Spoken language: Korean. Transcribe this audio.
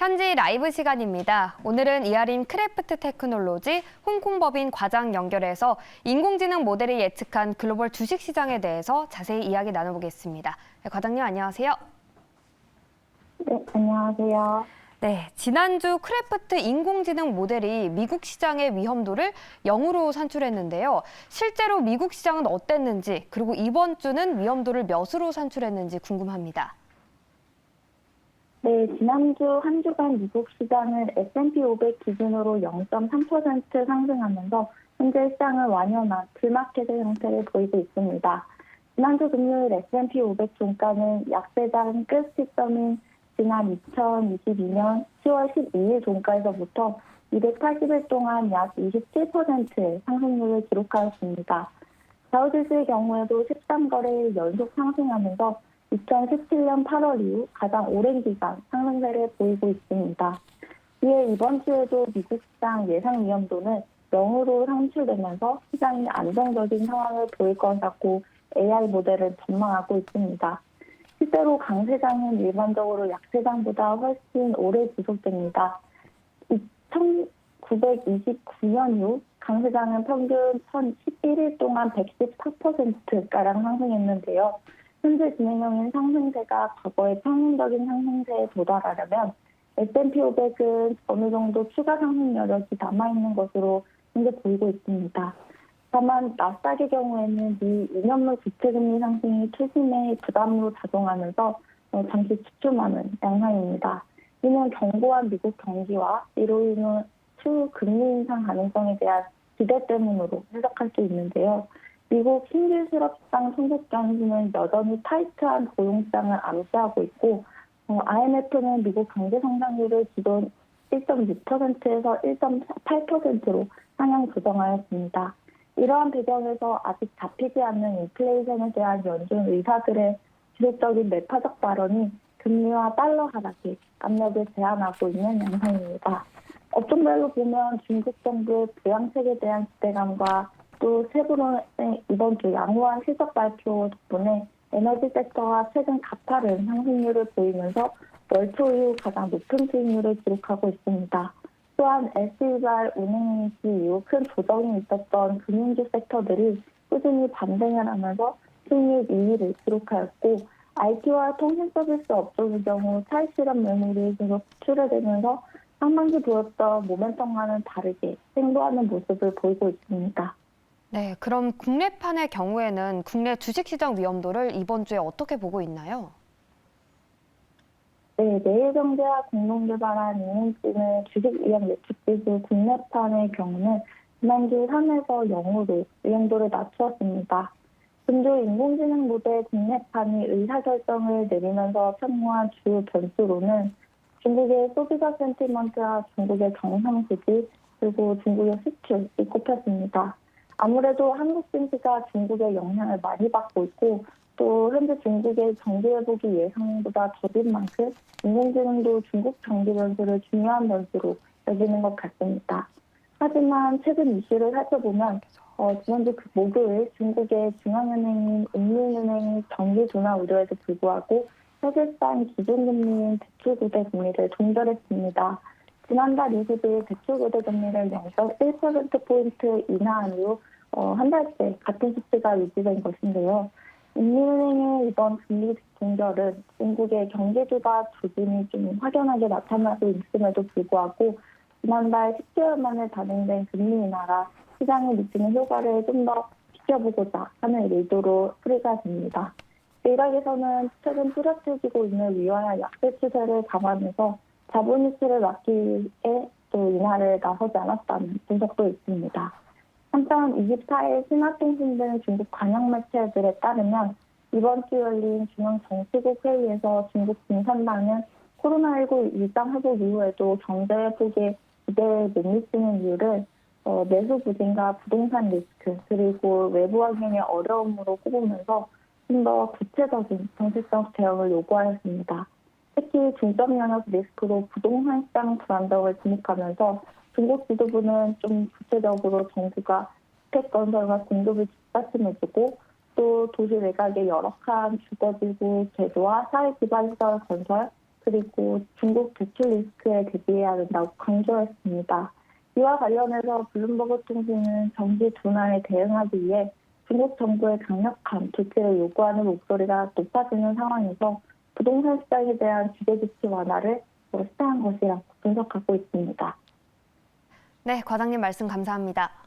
현지 라이브 시간입니다. 오늘은 이하림 크래프트 테크놀로지 홍콩법인 과장 연결해서 인공지능 모델이 예측한 글로벌 주식시장에 대해서 자세히 이야기 나눠보겠습니다. 과장님 안녕하세요. 네, 안녕하세요. 네, 지난주 크래프트 인공지능 모델이 미국 시장의 위험도를 0으로 산출했는데요. 실제로 미국 시장은 어땠는지, 그리고 이번 주는 위험도를 몇으로 산출했는지 궁금합니다. 네, 지난주 한 주간 미국 시장은 S&P 500 기준으로 0.3% 상승하면서 현재 시장은 완연한 불마켓의 형태를 보이고 있습니다. 지난주 금요일 S&P 500 종가는 약세장 끝 시점인 지난 2022년 10월 12일 종가에서부터 280일 동안 약 27%의 상승률을 기록하였습니다. 다우지수의 경우에도 13거래일 연속 상승하면서 2017년 8월 이후 가장 오랜 기간 상승세를 보이고 있습니다. 이에 이번 주에도 미국 시장 예상 위험도는 0으로 산출되면서 시장이 안정적인 상황을 보일 것같고 AI 모델을 전망하고 있습니다. 실제로 강세장은 일반적으로 약세장보다 훨씬 오래 지속됩니다. 1929년 이후 강세장은 평균 1011일 동안 114%가량 상승했는데요. 현재 진행형인 상승세가 과거의 평균적인 상승세에 도달하려면 S&P 500은 어느 정도 추가 상승 여력이 남아있는 것으로 현재 보이고 있습니다. 다만 나스닥의 경우에는 미 2년물 국채금리 상승이 투심의 부담으로 작용하면서 잠시 주춤하는 양상입니다. 이는 견고한 미국 경기와 이로 인한 추후 금리 인상 가능성에 대한 기대 때문으로 해석할 수 있는데요. 미국 신규 실업시장 성적 견수는 여전히 타이트한 고용시장을 암시하고 있고 IMF는 미국 경제 성장률을 기존 1.6%에서 1.8%로 상향 조정하였습니다. 이러한 배경에서 아직 잡히지 않는 인플레이션에 대한 연준 의사들의 지속적인 매파적 발언이 금리와 달러 하락에 압력을 제한하고 있는 양상입니다. 업종별로 보면 중국 정부의 부양책에 대한 기대감과 또 세부론의 이번 주 양호한 실적 발표 덕분에 에너지 섹터가 최근 가파른 상승률을 보이면서 월초 이후 가장 높은 수익률을 기록하고 있습니다. 또한 SE발 운행 인수 이후 큰 조정이 있었던 금융주 섹터들이 꾸준히 반등을 하면서 수익률 2위를 기록하였고 IT와 통신서비스 업종의 경우 차익 실현 매물이 계속 출회되면서 상반기 보였던 모멘텀과는 다르게 횡보하는 모습을 보이고 있습니다. 네, 그럼 국내판의 경우에는 국내 주식시장 위험도를 이번 주에 어떻게 보고 있나요? 네, 내일경제와 공동개발한 인공지능 주식 위험 예측지수 국내판의 경우는 지난주 3에서 0으로 위험도를 낮추었습니다. 금주 인공지능 모델 국내판이 의사결정을 내리면서 참고한 주요 변수로는 중국의 소비자 센티먼트와 중국의 경상 수지 그리고 중국의 수출이 꼽혔습니다. 아무래도 한국 증시가 중국의 영향을 많이 받고 있고 또 현재 중국의 경기 회복이 예상보다 더딘 만큼 인공지능도 중국 경기 변수를 중요한 변수로 여기는 것 같습니다. 하지만 최근 이슈를 살펴보면 지난주 목요일 중국의 중앙은행인 인민은행이 경기 둔화 우려에도 불구하고 사실상 기준금리인 대출구대 금리를 동결했습니다. 지난달 20일 대출구대 금리를 0.1%포인트 인하한 이후 한 달째 같은 수치가 유지된 것인데요. 인민은행의 이번 금리 동결은 중국의 경제주가 조짐이 좀 확연하게 나타나고 있음에도 불구하고 지난달 10개월 만에 단행된 금리 인하라 시장에 미치는 효과를 좀 더 지켜보고자 하는 의도로 풀이가 됩니다. 일각에서는 최근 뚜렷해지고 있는 위화와 약세 추세를 감안해서 자본 유출을 막기 위해 또 인하를 나서지 않았다는 분석도 있습니다. 한편 24일 신화통신 등 중국 관영 매체들에 따르면 이번 주 열린 중앙정치국 회의에서 중국 공산당은 코로나19 일상 회복 이후에도 경제 회복에 기대에 못 미치는 이유를 내수 부진과 부동산 리스크 그리고 외부 환경의 어려움으로 꼽으면서 좀 더 구체적인 정책적 대응을 요구하였습니다. 특히 중점 영역 리스크로 부동산 시장 불안정을 지목하면서 중국 지도부는 좀 구체적으로 정부가 주택 건설과 공급을 뒷받침해주고 또 도시 외곽의 열악한 주거지구 개조와 사회기반시설 건설 그리고 중국 대출 리스크에 대비해야 된다고 강조했습니다. 이와 관련해서 블룸버그 통신은 정기 둔화에 대응하기 위해 중국 정부의 강력한 조치를 요구하는 목소리가 높아지는 상황에서 부동산 시장에 대한 규제 조치 완화를 시사한 것이라고 분석하고 있습니다. 네, 과장님 말씀 감사합니다.